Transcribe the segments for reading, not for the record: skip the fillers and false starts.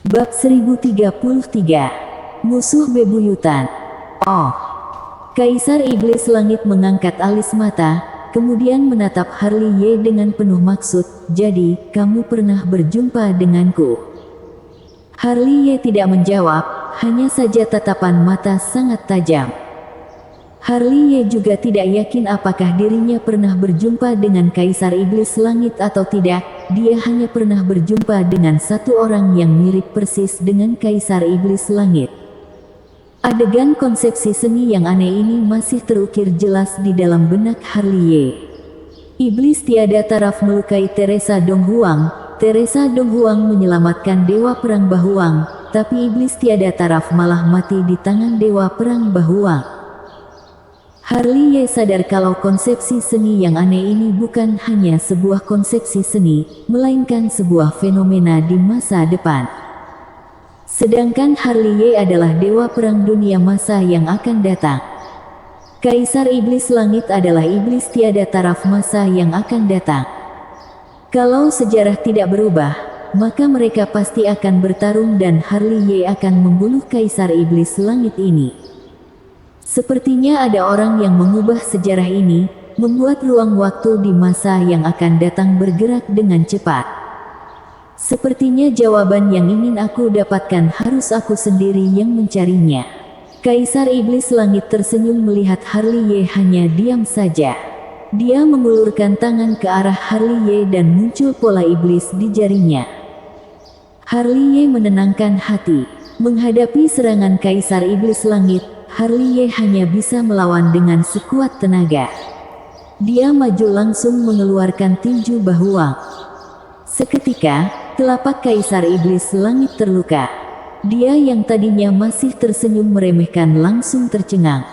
Bab 1033. Musuh bebuyutan. Oh. Kaisar Iblis Langit mengangkat alis mata, kemudian menatap Harley Ye dengan penuh maksud. Jadi, kamu pernah berjumpa denganku? Harley Ye tidak menjawab, hanya saja tatapan mata sangat tajam. Harley Ye juga tidak yakin apakah dirinya pernah berjumpa dengan Kaisar Iblis Langit atau tidak. Dia hanya pernah berjumpa dengan satu orang yang mirip persis dengan Kaisar Iblis Langit. Adegan konsepsi seni yang aneh ini masih terukir jelas di dalam benak Harley Ye. Iblis tiada taraf melukai Teresa Dong Huang. Teresa Dong Huang menyelamatkan Dewa Perang Bahuang, tapi Iblis tiada taraf malah mati di tangan Dewa Perang Bahuang. Harley Ye sadar kalau konsepsi seni yang aneh ini bukan hanya sebuah konsepsi seni, melainkan sebuah fenomena di masa depan. Sedangkan Harley Ye adalah dewa perang dunia masa yang akan datang. Kaisar Iblis Langit adalah iblis tiada taraf masa yang akan datang. Kalau sejarah tidak berubah, maka mereka pasti akan bertarung dan Harley Ye akan membunuh Kaisar Iblis Langit ini. Sepertinya ada orang yang mengubah sejarah ini, membuat ruang waktu di masa yang akan datang bergerak dengan cepat. Sepertinya jawaban yang ingin aku dapatkan harus aku sendiri yang mencarinya. Kaisar Iblis Langit tersenyum melihat Harley Ye hanya diam saja. Dia mengulurkan tangan ke arah Harley Ye dan muncul pola iblis di jarinya. Harley Ye menenangkan hati. Menghadapi serangan Kaisar Iblis Langit, Harley Ye hanya bisa melawan dengan sekuat tenaga. Dia maju langsung mengeluarkan tinju Bahuang. Seketika, telapak Kaisar Iblis Langit terluka. Dia yang tadinya masih tersenyum meremehkan langsung tercengang.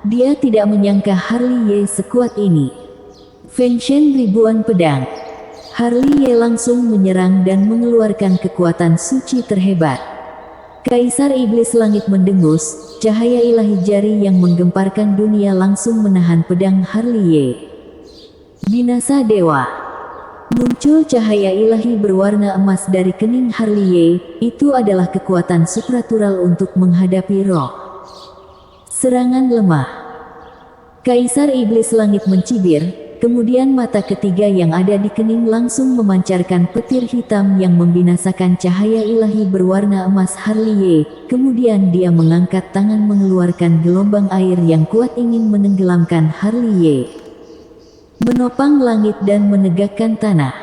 Dia tidak menyangka Harley Ye sekuat ini. Fenshen ribuan pedang. Harley Ye langsung menyerang dan mengeluarkan kekuatan suci terhebat. Kaisar Iblis Langit mendengus, cahaya ilahi jari yang menggemparkan dunia langsung menahan pedang Harley Ye. Binasa Dewa. Muncul cahaya ilahi berwarna emas dari kening Harley Ye, itu adalah kekuatan supranatural untuk menghadapi roh. Serangan lemah. Kaisar Iblis Langit mencibir, kemudian mata ketiga yang ada di kening langsung memancarkan petir hitam yang membinasakan cahaya ilahi berwarna emas Harley Ye. Kemudian dia mengangkat tangan mengeluarkan gelombang air yang kuat ingin menenggelamkan Harley Ye. Menopang langit dan menegakkan tanah.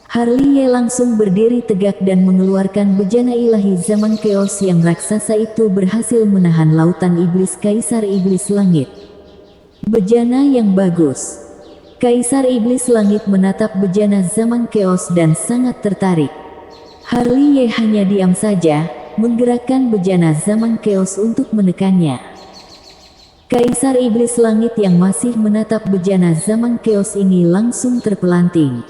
Harley Ye langsung berdiri tegak dan mengeluarkan bejana ilahi zaman chaos yang raksasa itu berhasil menahan lautan iblis Kaisar Iblis Langit. Bejana yang bagus. Kaisar Iblis Langit menatap bejana zaman chaos dan sangat tertarik. Harley Ye hanya diam saja, menggerakkan bejana zaman chaos untuk menekannya. Kaisar Iblis Langit yang masih menatap bejana zaman chaos ini langsung terpelanting.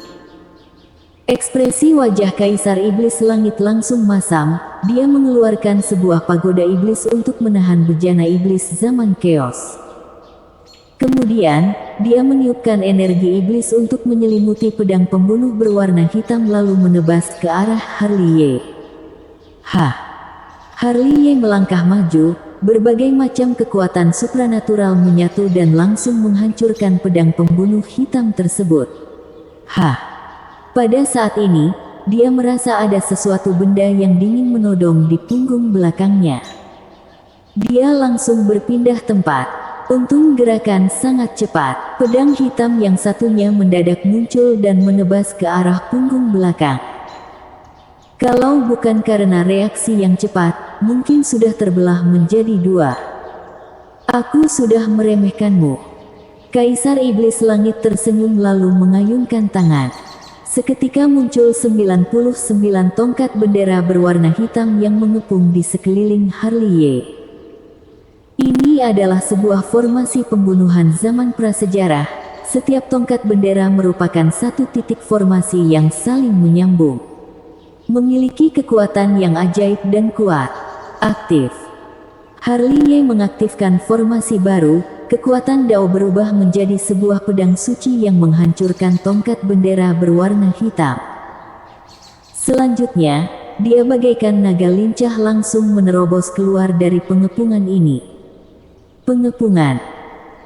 Ekspresi wajah Kaisar Iblis Langit langsung masam, dia mengeluarkan sebuah pagoda iblis untuk menahan bejana iblis zaman chaos. Kemudian, dia meniupkan energi iblis untuk menyelimuti pedang pembunuh berwarna hitam lalu menebas ke arah Harley Ye. Harley Ye melangkah maju, berbagai macam kekuatan supranatural menyatu dan langsung menghancurkan pedang pembunuh hitam tersebut. Pada saat ini, dia merasa ada sesuatu benda yang dingin menodong di punggung belakangnya. Dia langsung berpindah tempat. Untung gerakan sangat cepat, pedang hitam yang satunya mendadak muncul dan menebas ke arah punggung belakang. Kalau bukan karena reaksi yang cepat, mungkin sudah terbelah menjadi dua. Aku sudah meremehkanmu. Kaisar Iblis Langit tersenyum lalu mengayunkan tangan. Seketika muncul 99 tongkat bendera berwarna hitam yang mengepung di sekeliling Harley Ye. Ini adalah sebuah formasi pembunuhan zaman prasejarah. Setiap tongkat bendera merupakan satu titik formasi yang saling menyambung. Memiliki kekuatan yang ajaib dan kuat. Aktif. Harley Ye mengaktifkan formasi baru, kekuatan Dao berubah menjadi sebuah pedang suci yang menghancurkan tongkat bendera berwarna hitam. Selanjutnya, dia bagaikan naga lincah langsung menerobos keluar dari pengepungan ini. Pengepungan.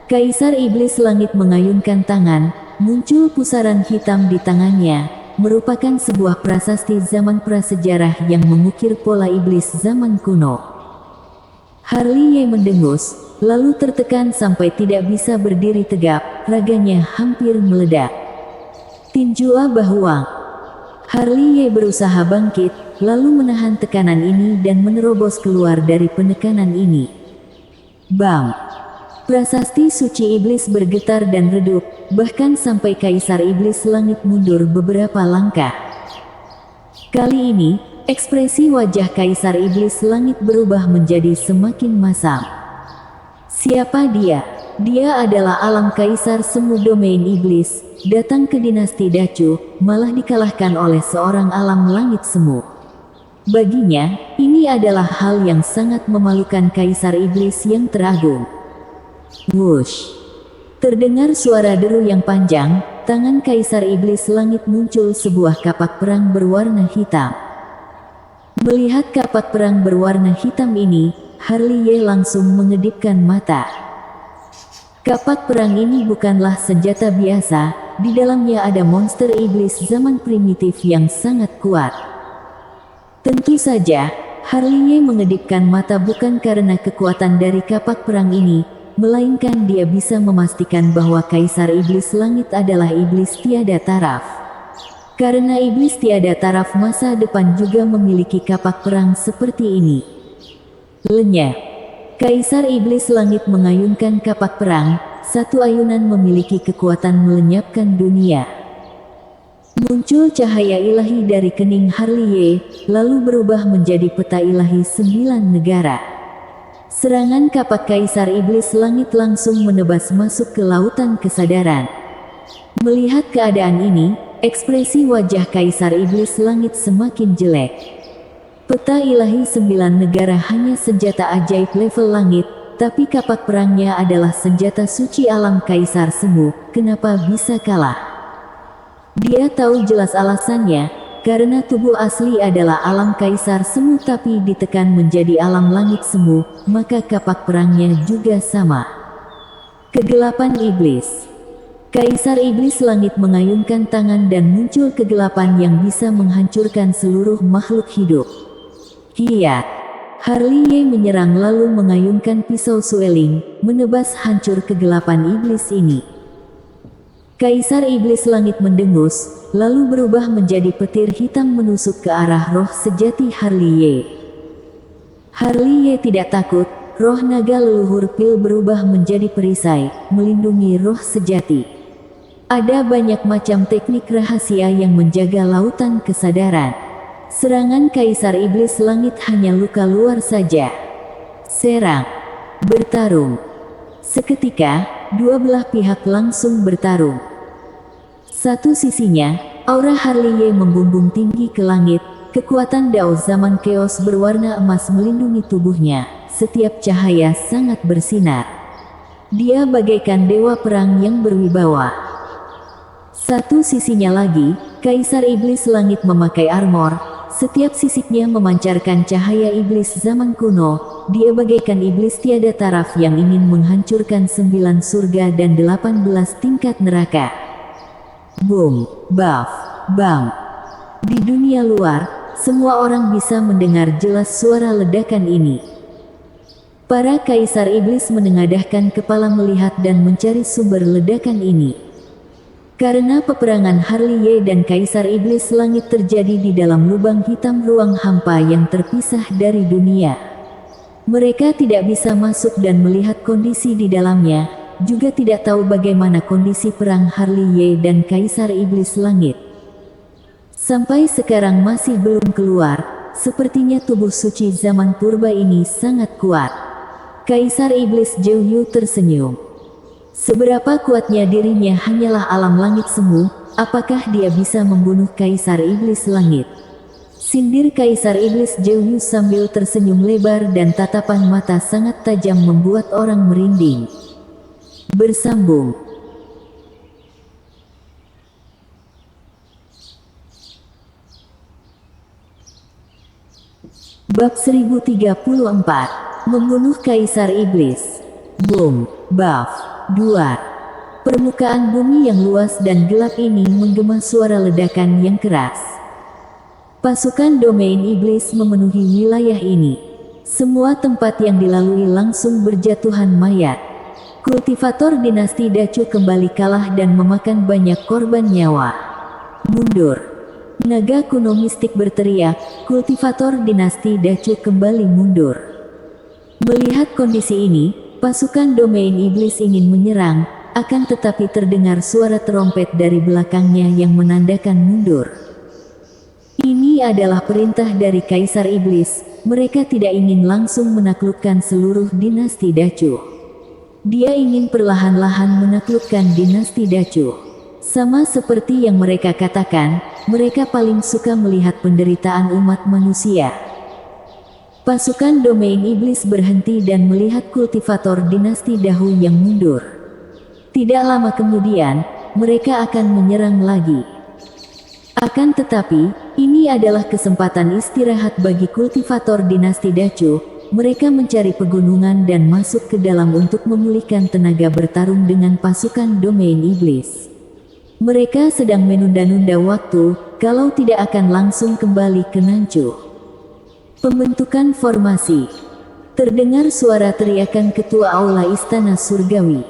Kaisar Iblis Langit mengayunkan tangan, muncul pusaran hitam di tangannya, merupakan sebuah prasasti zaman prasejarah yang mengukir pola iblis zaman kuno. Harley mendengus, lalu tertekan sampai tidak bisa berdiri tegap, raganya hampir meledak. Tinjua Bahuang. Harley berusaha bangkit, lalu menahan tekanan ini dan menerobos keluar dari penekanan ini. Bam! Prasasti suci iblis bergetar dan redup, bahkan sampai Kaisar Iblis Langit mundur beberapa langkah. Kali ini, ekspresi wajah Kaisar Iblis Langit berubah menjadi semakin masam. Siapa dia? Dia adalah alam Kaisar Semu domain iblis, datang ke dinasti Dacu, malah dikalahkan oleh seorang alam langit semu. Baginya, ini adalah hal yang sangat memalukan Kaisar Iblis yang teragung. Wush! Terdengar suara deru yang panjang, tangan Kaisar Iblis Langit muncul sebuah kapak perang berwarna hitam. Melihat kapak perang berwarna hitam ini, Harley langsung mengedipkan mata. Kapak perang ini bukanlah senjata biasa, di dalamnya ada monster iblis zaman primitif yang sangat kuat. Tentu saja, Harley mengedipkan mata bukan karena kekuatan dari kapak perang ini, melainkan dia bisa memastikan bahwa Kaisar Iblis Langit adalah iblis tiada taraf. Karena iblis tiada taraf masa depan juga memiliki kapak perang seperti ini. Lenyap. Kaisar Iblis Langit mengayunkan kapak perang, satu ayunan memiliki kekuatan melenyapkan dunia. Muncul cahaya ilahi dari kening Harley, lalu berubah menjadi peta ilahi 9 negara. Serangan kapak Kaisar Iblis Langit langsung menebas masuk ke lautan kesadaran. Melihat keadaan ini, ekspresi wajah Kaisar Iblis Langit semakin jelek. Peta ilahi 9 negara hanya senjata ajaib level langit, tapi kapak perangnya adalah senjata suci alam Kaisar Semu. Kenapa bisa kalah? Dia tahu jelas alasannya, karena tubuh asli adalah alam Kaisar Semu tapi ditekan menjadi alam langit semu, maka kapak perangnya juga sama. Kegelapan Iblis. Kaisar Iblis Langit mengayunkan tangan dan muncul kegelapan yang bisa menghancurkan seluruh makhluk hidup. Kiat. Harley menyerang lalu mengayunkan pisau sueling, menebas hancur kegelapan iblis ini. Kaisar Iblis Langit mendengus, lalu berubah menjadi petir hitam menusuk ke arah roh sejati Harley. Harley tidak takut, roh naga leluhur Pil berubah menjadi perisai, melindungi roh sejati. Ada banyak macam teknik rahasia yang menjaga lautan kesadaran. Serangan Kaisar Iblis Langit hanya luka luar saja. Serang. Bertarung. Seketika, dua belah pihak langsung bertarung. Satu sisinya, aura Harley membumbung tinggi ke langit, kekuatan Dao zaman Chaos berwarna emas melindungi tubuhnya, setiap cahaya sangat bersinar. Dia bagaikan dewa perang yang berwibawa. Satu sisinya lagi, Kaisar Iblis Langit memakai armor, setiap sisiknya memancarkan cahaya iblis zaman kuno, dia bagaikan iblis tiada taraf yang ingin menghancurkan 9 surga dan 18 tingkat neraka. Boom, baf, bam. Di dunia luar, semua orang bisa mendengar jelas suara ledakan ini. Para Kaisar Iblis menengadahkan kepala melihat dan mencari sumber ledakan ini. Karena peperangan Harley dan Kaisar Iblis Langit terjadi di dalam lubang hitam ruang hampa yang terpisah dari dunia. Mereka tidak bisa masuk dan melihat kondisi di dalamnya, juga tidak tahu bagaimana kondisi perang Harley dan Kaisar Iblis Langit. Sampai sekarang masih belum keluar, sepertinya tubuh suci zaman purba ini sangat kuat. Kaisar Iblis Jouyu tersenyum. Seberapa kuatnya dirinya hanyalah alam langit semu, apakah dia bisa membunuh Kaisar Iblis Langit? Sindir Kaisar Iblis Jouyu sambil tersenyum lebar dan tatapan mata sangat tajam membuat orang merinding. Bersambung. Bab 1034. Membunuh Kaisar Iblis. Boom, baf, duar. Permukaan bumi yang luas dan gelap ini menggema suara ledakan yang keras. Pasukan domain iblis memenuhi wilayah ini. Semua tempat yang dilalui langsung berjatuhan mayat. Kultivator dinasti Dacu kembali kalah dan memakan banyak korban nyawa. Mundur. Naga kuno mistik berteriak, kultivator dinasti Dacu kembali mundur. Melihat kondisi ini, pasukan domain iblis ingin menyerang, akan tetapi terdengar suara terompet dari belakangnya yang menandakan mundur. Ini adalah perintah dari Kaisar Iblis, mereka tidak ingin langsung menaklukkan seluruh dinasti Dacu. Dia ingin perlahan-lahan menaklukkan dinasti Dacu. Sama seperti yang mereka katakan, mereka paling suka melihat penderitaan umat manusia. Pasukan domain iblis berhenti dan melihat kultivator dinasti Dahu yang mundur. Tidak lama kemudian, mereka akan menyerang lagi. Akan tetapi, ini adalah kesempatan istirahat bagi kultivator dinasti Dacu. Mereka mencari pegunungan dan masuk ke dalam untuk memulihkan tenaga bertarung dengan pasukan domain iblis. Mereka sedang menunda-nunda waktu, kalau tidak akan langsung kembali ke Nancu. Pembentukan formasi. Terdengar suara teriakan Ketua Aula Istana Surgawi.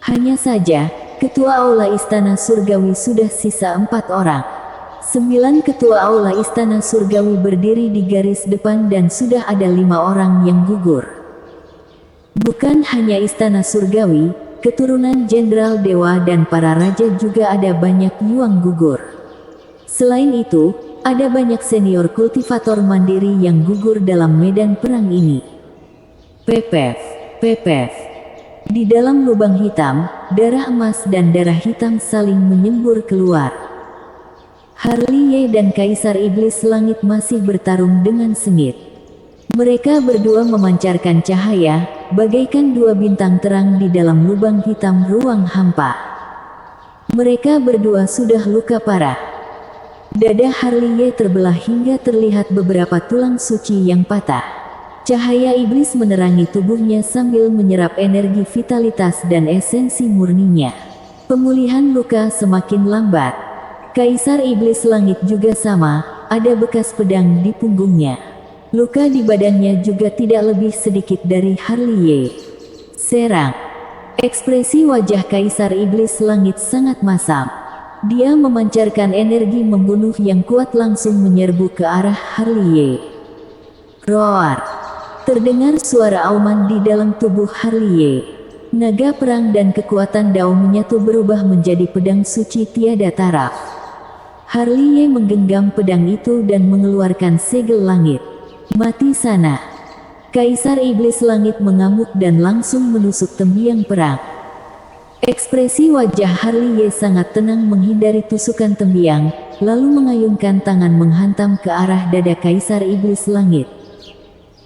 Hanya saja, Ketua Aula Istana Surgawi sudah sisa 4 orang. 9 Ketua Aula Istana Surgawi berdiri di garis depan dan sudah ada 5 orang yang gugur. Bukan hanya Istana Surgawi, keturunan Jenderal Dewa dan para raja juga ada banyak yang gugur. Selain itu, ada banyak senior kultivator mandiri yang gugur dalam medan perang ini. Pepef, pepef. Di dalam lubang hitam, darah emas dan darah hitam saling menyembur keluar. Harley dan Kaisar Iblis Langit masih bertarung dengan sengit. Mereka berdua memancarkan cahaya, bagaikan 2 bintang terang di dalam lubang hitam ruang hampa. Mereka berdua sudah luka parah. Dada Harley terbelah hingga terlihat beberapa tulang suci yang patah. Cahaya iblis menerangi tubuhnya sambil menyerap energi vitalitas dan esensi murninya. Pemulihan luka semakin lambat. Kaisar Iblis Langit juga sama, ada bekas pedang di punggungnya. Luka di badannya juga tidak lebih sedikit dari Harley. Serang. Ekspresi wajah Kaisar Iblis Langit sangat masam. Dia memancarkan energi membunuh yang kuat langsung menyerbu ke arah Harley. Roar. Terdengar suara auman di dalam tubuh Harley. Naga perang dan kekuatan Dao menyatu berubah menjadi pedang suci tiada taraf. Harley menggenggam pedang itu dan mengeluarkan segel langit. Mati sana. Kaisar Iblis Langit mengamuk dan langsung menusuk tembiang perang. Ekspresi wajah Harley sangat tenang menghindari tusukan tembiang, lalu mengayunkan tangan menghantam ke arah dada Kaisar Iblis Langit.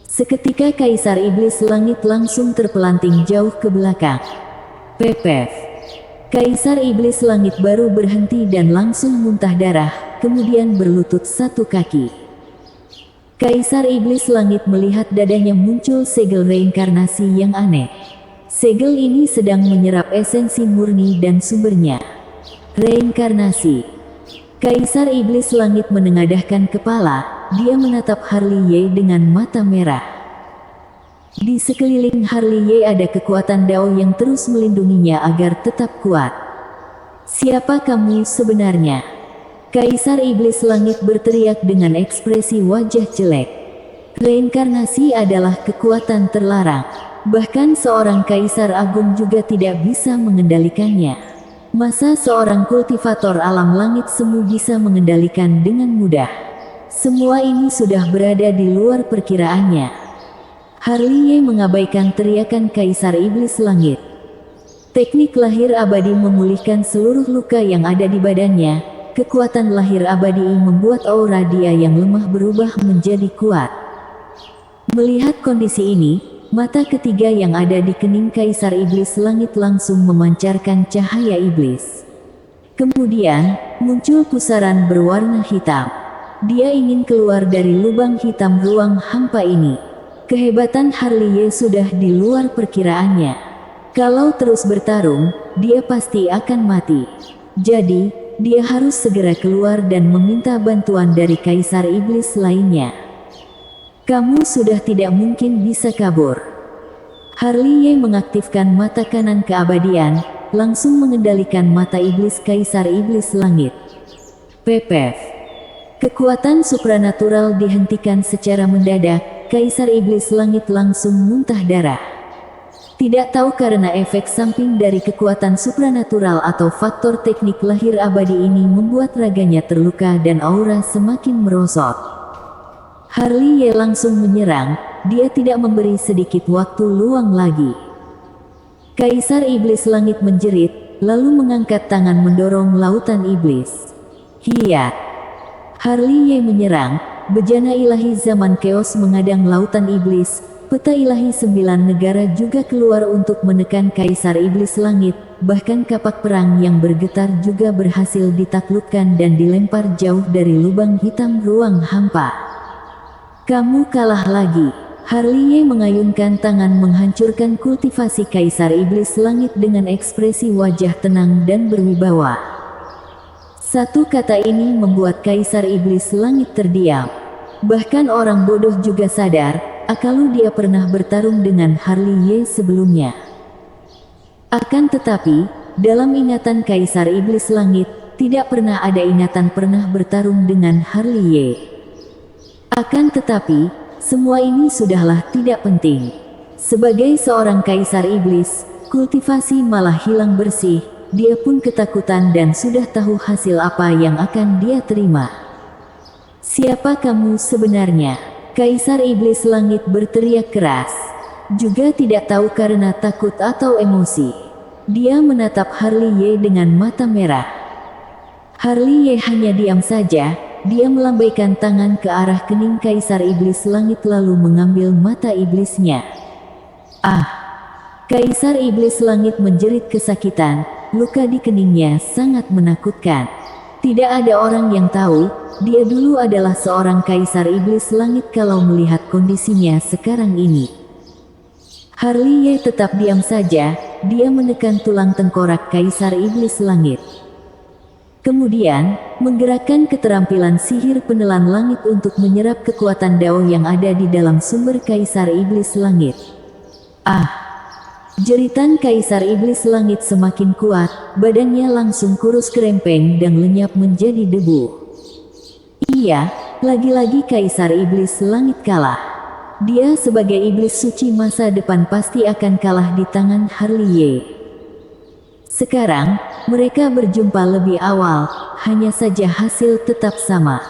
Seketika Kaisar Iblis Langit langsung terpelanting jauh ke belakang. Pepef. Kaisar Iblis Langit baru berhenti dan langsung muntah darah, kemudian berlutut satu kaki. Kaisar Iblis Langit melihat dadanya muncul segel reinkarnasi yang aneh. Segel ini sedang menyerap esensi murni dan sumbernya. Reinkarnasi. Kaisar Iblis Langit menengadahkan kepala, dia menatap Harley dengan mata merah. Di sekeliling Harley ada kekuatan Dao yang terus melindunginya agar tetap kuat. Siapa kamu sebenarnya? Kaisar Iblis Langit berteriak dengan ekspresi wajah jelek. Reinkarnasi adalah kekuatan terlarang. Bahkan seorang Kaisar Agung juga tidak bisa mengendalikannya. Masa seorang kultivator alam langit semu bisa mengendalikan dengan mudah? Semua ini sudah berada di luar perkiraannya. Harley mengabaikan teriakan Kaisar Iblis Langit. Teknik lahir abadi memulihkan seluruh luka yang ada di badannya. Kekuatan lahir abadi membuat aura dia yang lemah berubah menjadi kuat. Melihat kondisi ini, mata ketiga yang ada di kening Kaisar Iblis Langit langsung memancarkan cahaya iblis. Kemudian, muncul pusaran berwarna hitam. dia ingin keluar dari lubang hitam ruang hampa ini. Kehebatan Harley sudah di luar perkiraannya. Kalau terus bertarung, dia pasti akan mati. Jadi, dia harus segera keluar dan meminta bantuan dari Kaisar Iblis lainnya. Kamu sudah tidak mungkin bisa kabur. Harley mengaktifkan mata kanan keabadian, langsung mengendalikan mata iblis Kaisar Iblis Langit. Pepef. Kekuatan supranatural dihentikan secara mendadak, Kaisar Iblis Langit langsung muntah darah. Tidak tahu karena efek samping dari kekuatan supranatural atau faktor teknik lahir abadi ini membuat raganya terluka dan aura semakin merosot. Harley langsung menyerang, dia tidak memberi sedikit waktu luang lagi. Kaisar Iblis Langit menjerit, lalu mengangkat tangan mendorong lautan iblis. Hiat. Harley menyerang, bejana ilahi zaman keos mengadang lautan iblis. Peta ilahi 9 negara juga keluar untuk menekan Kaisar Iblis Langit, bahkan kapak perang yang bergetar juga berhasil ditaklukkan dan dilempar jauh dari lubang hitam ruang hampa. Kamu kalah lagi. Harley mengayunkan tangan menghancurkan kultivasi Kaisar Iblis Langit dengan ekspresi wajah tenang dan berwibawa. Satu kata ini membuat Kaisar Iblis Langit terdiam. Bahkan orang bodoh juga sadar, kalau dia pernah bertarung dengan Harley sebelumnya. Akan tetapi, dalam ingatan Kaisar Iblis Langit, tidak pernah ada ingatan pernah bertarung dengan Harley. Akan tetapi, semua ini sudahlah tidak penting. Sebagai seorang Kaisar Iblis, kultivasi malah hilang bersih, dia pun ketakutan dan sudah tahu hasil apa yang akan dia terima. Siapa kamu sebenarnya? Kaisar Iblis Langit berteriak keras. Juga tidak tahu karena takut atau emosi. Dia menatap Harley dengan mata merah. Harley hanya diam saja, dia melambaikan tangan ke arah kening Kaisar Iblis Langit lalu mengambil mata iblisnya. Ah! Kaisar Iblis Langit menjerit kesakitan, luka di keningnya sangat menakutkan. Tidak ada orang yang tahu, dia dulu adalah seorang Kaisar Iblis Langit kalau melihat kondisinya sekarang ini. Harley tetap diam saja, dia menekan tulang tengkorak Kaisar Iblis Langit. Kemudian, menggerakkan keterampilan sihir penelan langit untuk menyerap kekuatan dao yang ada di dalam sumber Kaisar Iblis Langit. Ah! Jeritan Kaisar Iblis Langit semakin kuat, badannya langsung kurus kerempeng dan lenyap menjadi debu. Iya, lagi-lagi Kaisar Iblis Langit kalah. Dia sebagai iblis suci masa depan pasti akan kalah di tangan Harley. Sekarang, mereka berjumpa lebih awal, hanya saja hasil tetap sama.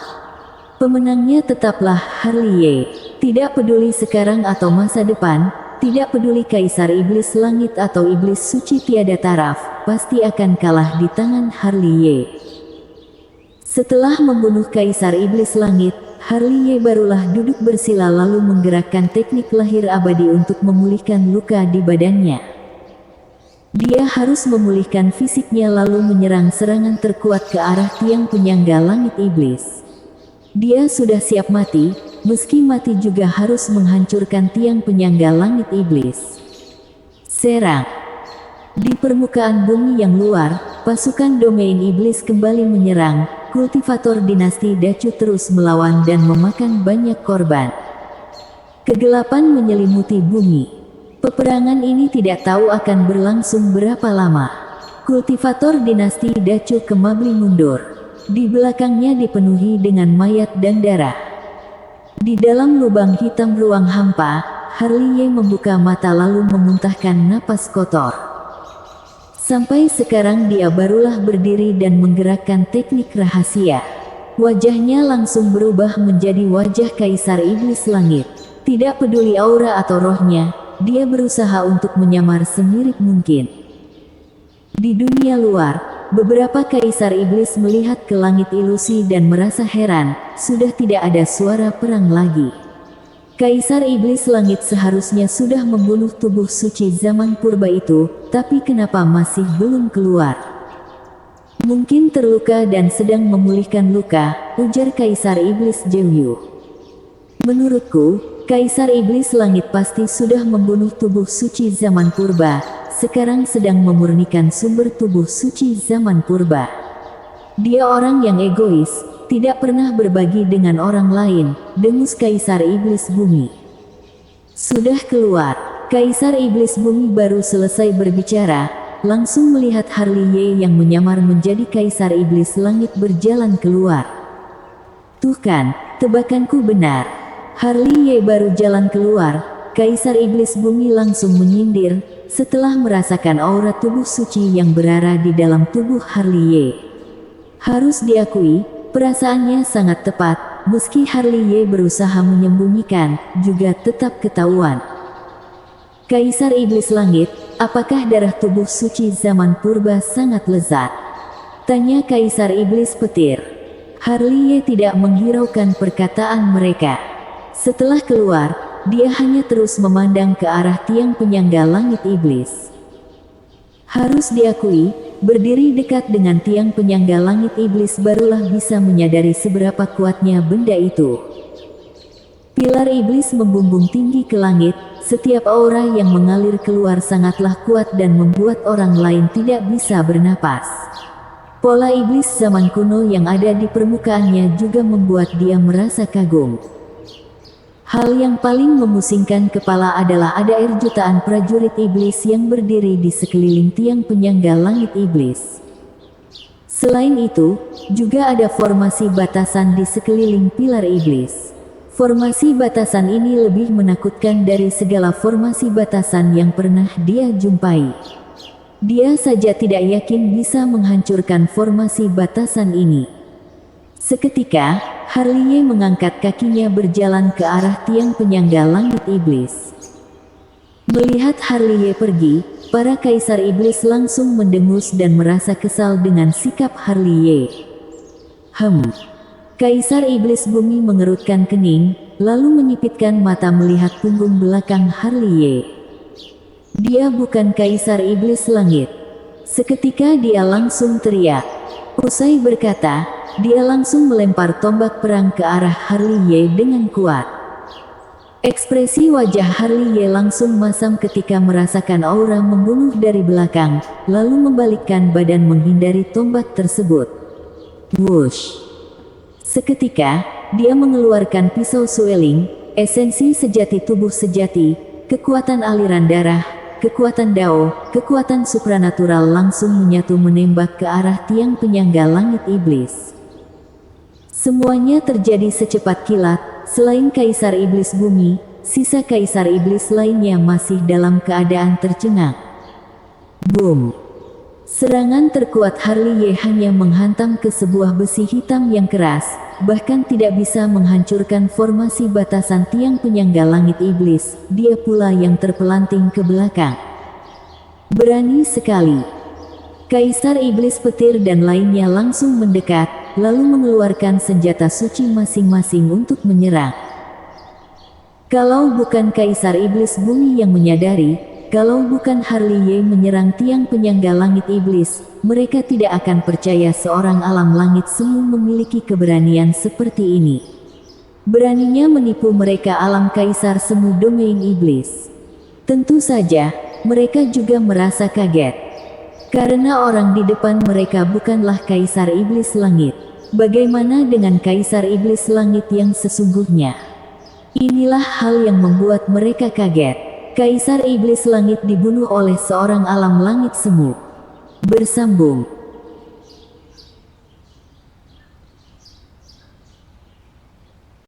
Pemenangnya tetaplah Harley. Tidak peduli sekarang atau masa depan, tidak peduli Kaisar Iblis Langit atau Iblis Suci tiada taraf, pasti akan kalah di tangan Harley. Setelah membunuh Kaisar Iblis Langit, Harley barulah duduk bersila lalu menggerakkan teknik lahir abadi untuk memulihkan luka di badannya. Dia harus memulihkan fisiknya lalu menyerang serangan terkuat ke arah tiang penyangga langit iblis. Dia sudah siap mati, meski mati juga harus menghancurkan tiang penyangga langit iblis. Serang. Di permukaan bumi yang luar, pasukan domain iblis kembali menyerang, kultivator dinasti Dacu terus melawan dan memakan banyak korban. Kegelapan menyelimuti bumi. Peperangan ini tidak tahu akan berlangsung berapa lama. Kultivator dinasti Dacu kembali mundur. Di belakangnya dipenuhi dengan mayat dan darah. Di dalam lubang hitam ruang hampa, Harley membuka mata lalu memuntahkan napas kotor. Sampai sekarang dia barulah berdiri dan menggerakkan teknik rahasia. Wajahnya langsung berubah menjadi wajah Kaisar Iblis Langit. Tidak peduli aura atau rohnya, dia berusaha untuk menyamar semirip mungkin. Di dunia luar, beberapa Kaisar Iblis melihat ke langit ilusi dan merasa heran, sudah tidak ada suara perang lagi. Kaisar Iblis Langit seharusnya sudah membunuh tubuh suci zaman purba itu, tapi kenapa masih belum keluar? Mungkin terluka dan sedang memulihkan luka, ujar Kaisar Iblis Zhou. Menurutku, Kaisar Iblis Langit pasti sudah membunuh tubuh suci zaman purba, sekarang sedang memurnikan sumber tubuh suci zaman purba. Dia orang yang egois, tidak pernah berbagi dengan orang lain, dengus Kaisar Iblis Bumi. Sudah keluar, Kaisar Iblis Bumi baru selesai berbicara, langsung melihat Harley Ye yang menyamar menjadi Kaisar Iblis Langit berjalan keluar. Tuh kan, tebakanku benar. Harley Ye baru jalan keluar, Kaisar Iblis Bumi langsung menyindir, setelah merasakan aura tubuh suci yang berada di dalam tubuh Harley Ye. Harus diakui, perasaannya sangat tepat, meski Harley Ye berusaha menyembunyikan, juga tetap ketahuan. Kaisar Iblis Langit, apakah darah tubuh suci zaman purba sangat lezat? Tanya Kaisar Iblis Petir. Harley Ye tidak menghiraukan perkataan mereka. Setelah keluar, dia hanya terus memandang ke arah tiang penyangga langit iblis. Harus diakui, berdiri dekat dengan tiang penyangga langit iblis barulah bisa menyadari seberapa kuatnya benda itu. Pilar iblis membumbung tinggi ke langit, setiap aura yang mengalir keluar sangatlah kuat dan membuat orang lain tidak bisa bernapas. Pola iblis zaman kuno yang ada di permukaannya juga membuat dia merasa kagum. Hal yang paling memusingkan kepala adalah ada air jutaan prajurit iblis yang berdiri di sekeliling tiang penyangga langit iblis. Selain itu, juga ada formasi batasan di sekeliling pilar iblis. Formasi batasan ini lebih menakutkan dari segala formasi batasan yang pernah dia jumpai. Dia saja tidak yakin bisa menghancurkan formasi batasan ini. Seketika, Harley Ye mengangkat kakinya berjalan ke arah tiang penyangga langit iblis. Melihat Harley Ye pergi, para kaisar iblis langsung mendengus dan merasa kesal dengan sikap Harley Ye. Kaisar Iblis Bumi mengerutkan kening, lalu menyipitkan mata melihat punggung belakang Harley Ye. Dia bukan Kaisar Iblis Langit. Seketika dia langsung teriak. Usai berkata, dia langsung melempar tombak perang ke arah Harley Ye dengan kuat. Ekspresi wajah Harley Ye langsung masam ketika merasakan aura membunuh dari belakang, lalu membalikkan badan menghindari tombak tersebut. Wush! Seketika, dia mengeluarkan pisau sueling, esensi sejati tubuh sejati, kekuatan aliran darah, kekuatan Dao, kekuatan supranatural langsung menyatu menembak ke arah tiang penyangga langit iblis. Semuanya terjadi secepat kilat, selain Kaisar Iblis Bumi, sisa Kaisar Iblis lainnya masih dalam keadaan tercengang. Boom! Serangan terkuat Harley Ye hanya menghantam ke sebuah besi hitam yang keras, bahkan tidak bisa menghancurkan formasi batasan tiang penyangga langit iblis, dia pula yang terpelanting ke belakang. Berani sekali. Kaisar Iblis Petir dan lainnya langsung mendekat, lalu mengeluarkan senjata suci masing-masing untuk menyerang. Kalau bukan Kaisar Iblis Bumi yang menyadari, kalau bukan Harley Ye menyerang tiang penyangga langit iblis, mereka tidak akan percaya seorang alam langit semu memiliki keberanian seperti ini. Beraninya menipu mereka alam kaisar semu domain iblis. Tentu saja, mereka juga merasa kaget. Karena orang di depan mereka bukanlah Kaisar Iblis Langit. Bagaimana dengan Kaisar Iblis Langit yang sesungguhnya? Inilah hal yang membuat mereka kaget. Kaisar Iblis Langit dibunuh oleh seorang alam langit semu. Bersambung.